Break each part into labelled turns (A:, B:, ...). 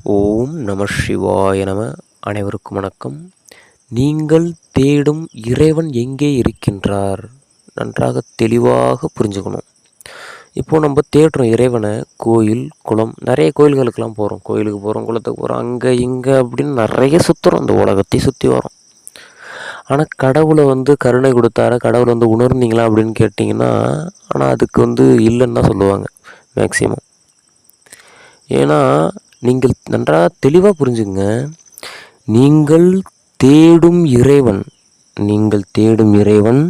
A: ஓம் நம சிவாய நம. அனைவருக்கும் வணக்கம். நீங்கள் தேடும் இறைவன் எங்கே இருக்கின்றார்? நன்றாக தெளிவாக புரிஞ்சுக்கணும். இப்போது நம்ம தேடுறோம் இறைவனை. கோயில், குளம், நிறைய கோயில்களுக்கெல்லாம் போகிறோம். கோயிலுக்கு போகிறோம், குளத்துக்கு போகிறோம், அங்கே இங்கே அப்படின்னு நிறைய சுற்றுறோம். இந்த உலகத்தை சுற்றி வரோம். ஆனால் கடவுளை கருணை கொடுத்தார, கடவுளை உணர்ந்தீங்களா அப்படின்னு கேட்டிங்கன்னா, ஆனால் அதுக்கு இல்லைன்னு தான் சொல்லுவாங்க மேக்சிமம். ஏன்னா நீங்கள் நன்றாக தெளிவாக புரிஞ்சுங்க. நீங்கள் தேடும் இறைவன்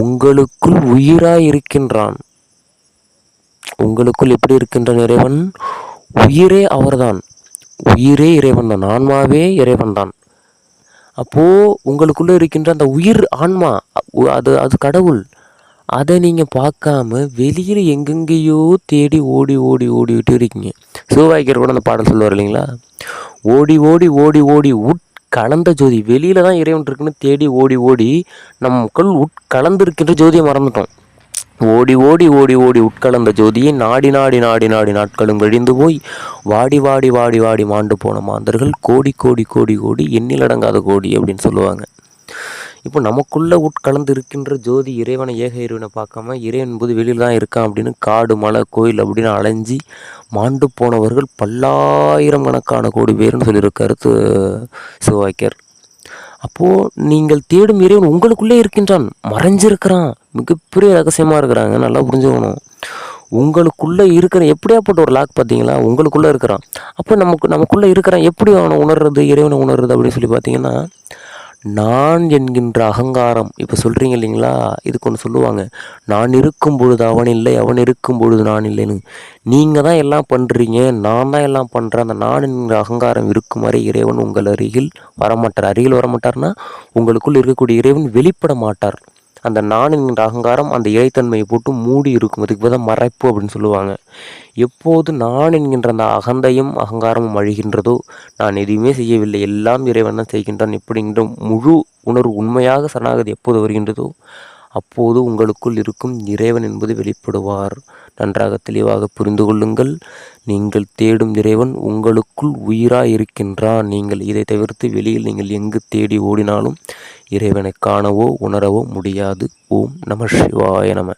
A: உங்களுக்குள் உயிராய் இருக்கின்றான். உங்களுக்குள் எப்படி இருக்கின்றான் இறைவன்? உயிரே அவர்தான். உயிரே இறைவன் தான். ஆன்மாவே இறைவன் தான். அப்போது உங்களுக்குள்ளே இருக்கின்ற அந்த உயிர் ஆன்மா, அது கடவுள். அதை நீங்கள் பார்க்காம வெளியில் எங்கெங்கேயோ தேடி ஓடி ஓடி ஓடிவிட்டு இருக்கீங்க. சிவவாக்கியர் கூட அந்த பாடல் சொல்லுவார் இல்லைங்களா? ஓடி ஓடி ஓடி ஓடி கலந்த ஜோதி, வெளியில தான் இறைவன் இருக்குன்னு தேடி ஓடி ஓடி நமக்குள் கலந்திருக்கின்ற ஜோதியை மறந்துட்டோம். ஓடி ஓடி ஓடி ஓடி உட்கலந்த ஜோதியை நாடி நாடி நாடி நாடி நாட்களும் கழிந்து போய் வாடி வாடி வாடி வாடி மாண்டு போன மாந்தர்கள் கோடி கோடி கோடி கோடி எண்ணிலடங்காத கோடி அப்படின்னு சொல்லுவாங்க. இப்போ நமக்குள்ளே உட்கலந்து இருக்கின்ற ஜோதி இறைவனை, ஏக இறைவனை பார்க்காம இறைவன் போது வெளியில் தான் இருக்கான் அப்படின்னு காடு மலை கோயில் அப்படின்னு அலைஞ்சி மாண்டு போனவர்கள் பல்லாயிரம் கணக்கான கோடி பேர்னு சொல்லியிருக்காரு சிவவாக்கியர். அப்போது நீங்கள் தேடும் இறைவன் உங்களுக்குள்ளே இருக்கின்றான், மறைஞ்சிருக்கிறான். மிகப்பெரிய ரகசியமாக இருக்கிறாங்க. நல்லா புரிஞ்சுக்கணும். உங்களுக்குள்ளே இருக்கிற எப்படியாப்பட்ட ஒரு லாக் பார்த்தீங்களா? உங்களுக்குள்ளே இருக்கிறான். அப்போ நமக்குள்ளே இருக்கிறான். எப்படி அவனை உணர்றது, இறைவனை உணர்றது அப்படின்னு சொல்லி பார்த்தீங்கன்னா, நான் என்கின்ற அகங்காரம். இப்போ சொல்கிறீங்க இல்லைங்களா? இதுக்கு ஒன்று சொல்லுவாங்க, நான் இருக்கும் பொழுது அவன் இல்லை, அவன் இருக்கும் பொழுது நான் இல்லைன்னு. நீங்கள் தான் எல்லாம் பண்ணுறீங்க, நான் தான் எல்லாம் பண்ணுறேன். அந்த நான் என்கிற அகங்காரம் இருக்கும் வரை இறைவன் உங்கள் அருகில் வரமாட்டார். அருகில் வரமாட்டார்னா உங்களுக்குள் இருக்கக்கூடிய இறைவன் வெளிப்பட மாட்டார். அந்த நான் என்கின்ற அகங்காரம் அந்த இறைத்தன்மையை போட்டு மூடி இருக்கும். அதுக்கு பதிலாக மறைப்பு அப்படின்னு சொல்லுவாங்க. எப்போது நான் என்கின்ற அந்த அகந்தையும் அகங்காரமும் அழிகின்றதோ, நான் எதுவுமே செய்யவில்லை, எல்லாம் இறைவன் தான் செய்கின்றான் இப்படிங்கிற முழு உணர்வு, உண்மையாக சரணாகதி எப்போது வருகின்றதோ அப்போது உங்களுக்குள் இருக்கும் இறைவன் என்பது வெளிப்படுவார். நன்றாக தெளிவாக புரிந்து கொள்ளுங்கள். நீங்கள் தேடும் இறைவன் உங்களுக்குள் உயிராய் இருக்கின்றான். நீங்கள் இதை தவிர்த்து வெளியில் நீங்கள் எங்கு தேடி ஓடினாலும் இறைவனை காணவோ உணரவோ முடியாது. ஓம் நம சிவாய நம.